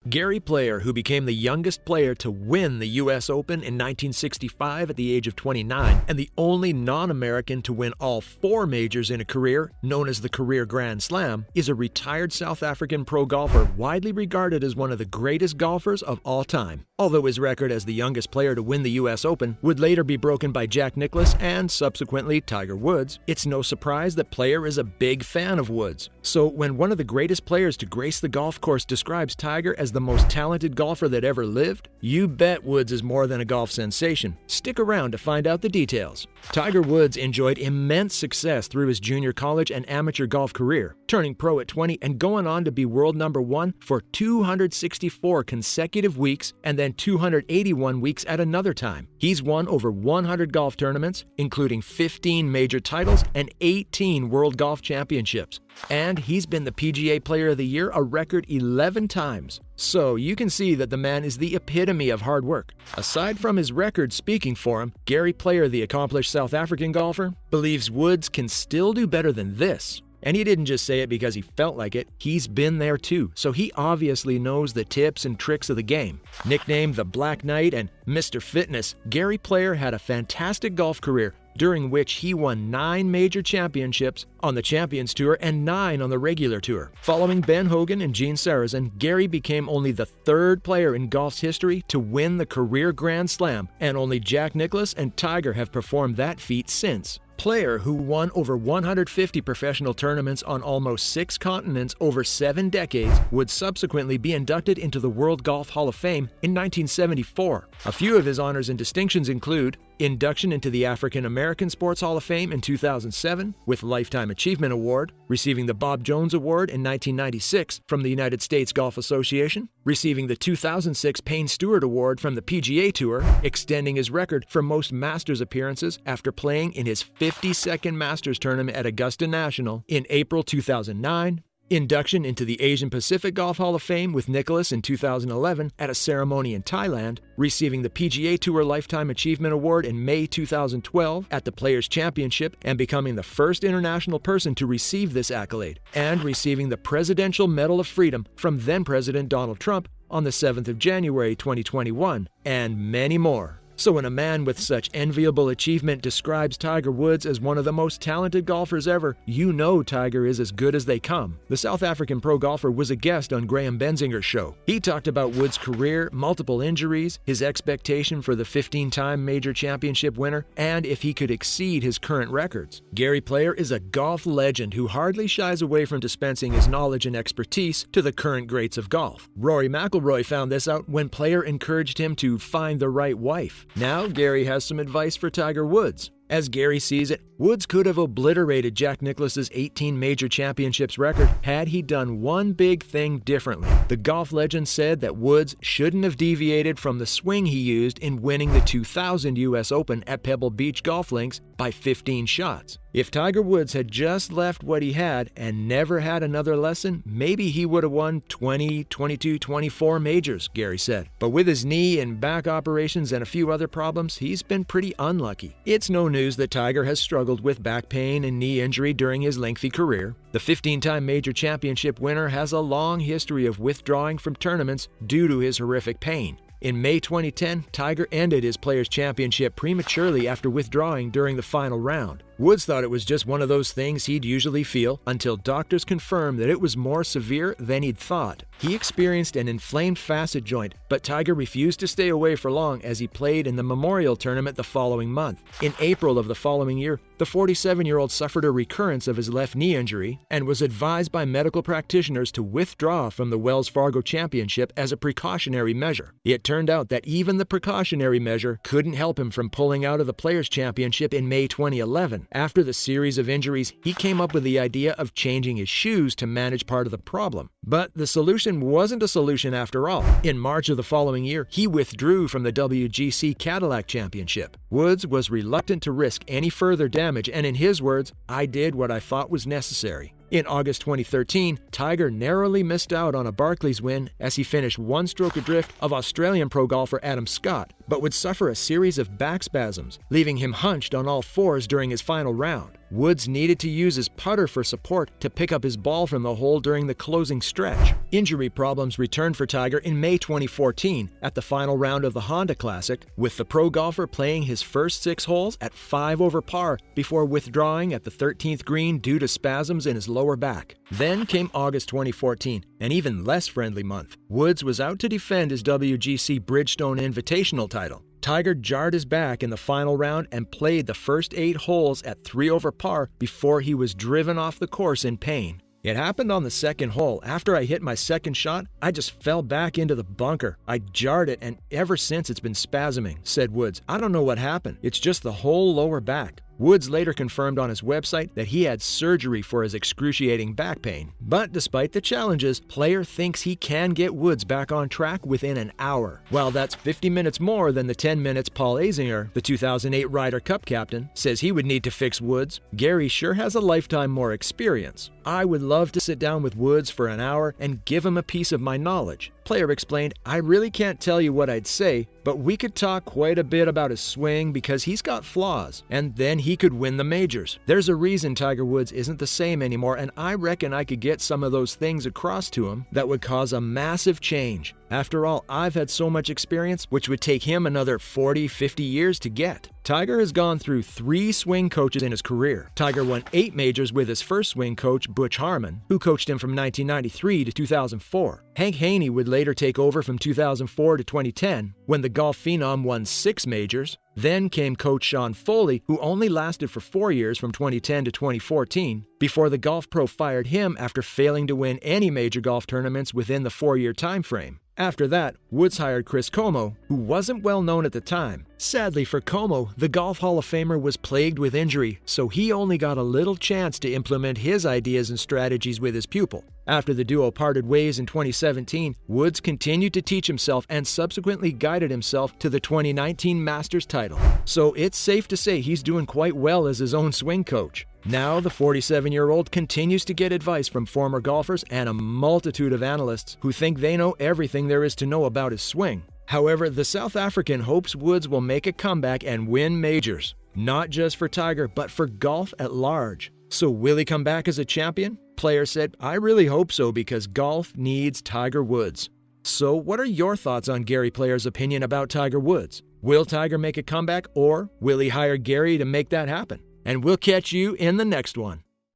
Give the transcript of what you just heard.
Garry Player, who became the youngest player to win the U.S. Open in 1965 at the age of 29, and the only non-American to win all 4 majors in a career, known as the Career Grand Slam, is a retired South African pro golfer widely regarded as one of the greatest golfers of all time. Although his record as the youngest player to win the U.S. Open would later be broken by Jack Nicklaus and subsequently Tiger Woods, it's no surprise that Player is a big fan of Woods. So when one of the greatest players to grace the golf course describes Tiger as the most talented golfer that ever lived, you bet Woods is more than a golf sensation. Stick around to find out the details. Tiger Woods enjoyed immense success through his junior college and amateur golf career, turning pro at 20 and going on to be world number 1 for 264 consecutive weeks and then 281 weeks at another time. He's won over 100 golf tournaments, including 15 major titles and 18 World Golf Championships. And he's been the PGA Player of the Year a record 11 times. So you can see that the man is the epitome of hard work. Aside from his record speaking for him, Garry Player, the accomplished South African golfer, believes Woods can still do better than this. And he didn't just say it because he felt like it, he's been there too, so he obviously knows the tips and tricks of the game. Nicknamed the Black Knight and Mr. Fitness, Garry Player had a fantastic golf career during which he won 9 major championships on the Champions Tour and 9 on the regular tour. Following Ben Hogan and Gene Sarazen, Garry became only the 3rd player in golf's history to win the Career Grand Slam, and only Jack Nicklaus and Tiger have performed that feat since. Player, who won over 150 professional tournaments on almost 6 continents over 7 decades, would subsequently be inducted into the World Golf Hall of Fame in 1974. A few of his honors and distinctions include induction into the African American Sports Hall of Fame in 2007 with Lifetime Achievement Award, receiving the Bob Jones Award in 1996 from the United States Golf Association, receiving the 2006 Payne Stewart Award from the PGA Tour, extending his record for most Masters appearances after playing in his 52nd Masters tournament at Augusta National in April 2009, induction into the Asian Pacific Golf Hall of Fame with Nicklaus in 2011 at a ceremony in Thailand, receiving the PGA Tour Lifetime Achievement Award in May 2012 at the Players' Championship and becoming the first international person to receive this accolade, and receiving the Presidential Medal of Freedom from then-President Donald Trump on the 7th of January 2021, and many more. So when a man with such enviable achievement describes Tiger Woods as one of the most talented golfers ever, you know Tiger is as good as they come. The South African pro golfer was a guest on Graham Benzinger's show. He talked about Woods' career, multiple injuries, his expectation for the 15-time major championship winner, and if he could exceed his current records. Garry Player is a golf legend who hardly shies away from dispensing his knowledge and expertise to the current greats of golf. Rory McIlroy found this out when Player encouraged him to find the right wife. Now, Garry has some advice for Tiger Woods. As Garry sees it, Woods could have obliterated Jack Nicklaus's 18 major championships record had he done one big thing differently. The golf legend said that Woods shouldn't have deviated from the swing he used in winning the 2000 U.S. Open at Pebble Beach Golf Links by 15 shots. If Tiger Woods had just left what he had and never had another lesson, maybe he would have won 20, 22, 24 majors, Garry said. But with his knee and back operations and a few other problems, he's been pretty unlucky. It's no news that Tiger has struggled with back pain and knee injury during his lengthy career. The 15-time major championship winner has a long history of withdrawing from tournaments due to his horrific pain. In May 2010, Tiger ended his Players' Championship prematurely after withdrawing during the final round. Woods thought it was just one of those things he'd usually feel until doctors confirmed that it was more severe than he'd thought. He experienced an inflamed facet joint, but Tiger refused to stay away for long as he played in the Memorial Tournament the following month. In April of the following year, the 47-year-old suffered a recurrence of his left knee injury and was advised by medical practitioners to withdraw from the Wells Fargo Championship as a precautionary measure. It turned out that even the precautionary measure couldn't help him from pulling out of the Players' Championship in May 2011. After the series of injuries, he came up with the idea of changing his shoes to manage part of the problem. But the solution wasn't a solution after all. In March of the following year, he withdrew from the WGC Cadillac Championship. Woods was reluctant to risk any further damage, and in his words, "I did what I thought was necessary." In August 2013, Tiger narrowly missed out on a Barclays win as he finished one stroke adrift of Australian pro golfer Adam Scott. but would suffer a series of back spasms, leaving him hunched on all fours during his final round. Woods needed to use his putter for support to pick up his ball from the hole during the closing stretch. Injury problems returned for Tiger in May 2014 at the final round of the Honda Classic, with the pro golfer playing his first 6 holes at 5 over par before withdrawing at the 13th green due to spasms in his lower back. Then came August 2014, an even less friendly month. Woods was out to defend his WGC Bridgestone Invitational title. Tiger jarred his back in the final round and played the first 8 holes at 3 over par before he was driven off the course in pain. It happened on the second hole. After I hit my second shot, I just fell back into the bunker. I jarred it, and ever since it's been spasming, said Woods. I don't know what happened. It's just the whole lower back. Woods later confirmed on his website that he had surgery for his excruciating back pain. But despite the challenges, player thinks he can get Woods back on track within an hour. While that's 50 minutes more than the 10 minutes Paul Azinger, the 2008 Ryder Cup captain, says he would need to fix Woods, Garry sure has a lifetime more experience. I would love to sit down with Woods for an hour and give him a piece of my knowledge. Player explained, I really can't tell you what I'd say, but we could talk quite a bit about his swing because he's got flaws, and then he could win the majors. There's a reason Tiger Woods isn't the same anymore, and I reckon I could get some of those things across to him that would cause a massive change. After all, I've had so much experience, which would take him another 40, 50 years to get. Tiger has gone through 3 swing coaches in his career. Tiger won 8 majors with his first swing coach, Butch Harmon, who coached him from 1993 to 2004. Hank Haney would later take over from 2004 to 2010, when the golf phenom won 6 majors. Then came coach Sean Foley, who only lasted for 4 years from 2010 to 2014, before the golf pro fired him after failing to win any major golf tournaments within the 4-year time frame. After that, Woods hired Chris Como, who wasn't well known at the time. Sadly for Como, the Golf Hall of Famer was plagued with injury, so he only got a little chance to implement his ideas and strategies with his pupil. After the duo parted ways in 2017, Woods continued to teach himself and subsequently guided himself to the 2019 Masters title. So it's safe to say he's doing quite well as his own swing coach. Now, the 47-year-old continues to get advice from former golfers and a multitude of analysts who think they know everything there is to know about his swing. However, the South African hopes Woods will make a comeback and win majors, not just for Tiger, but for golf at large. So will he come back as a champion? Player said, I really hope so because golf needs Tiger Woods. So what are your thoughts on Garry Player's opinion about Tiger Woods? Will Tiger make a comeback, or will he hire Garry to make that happen? And we'll catch you in the next one.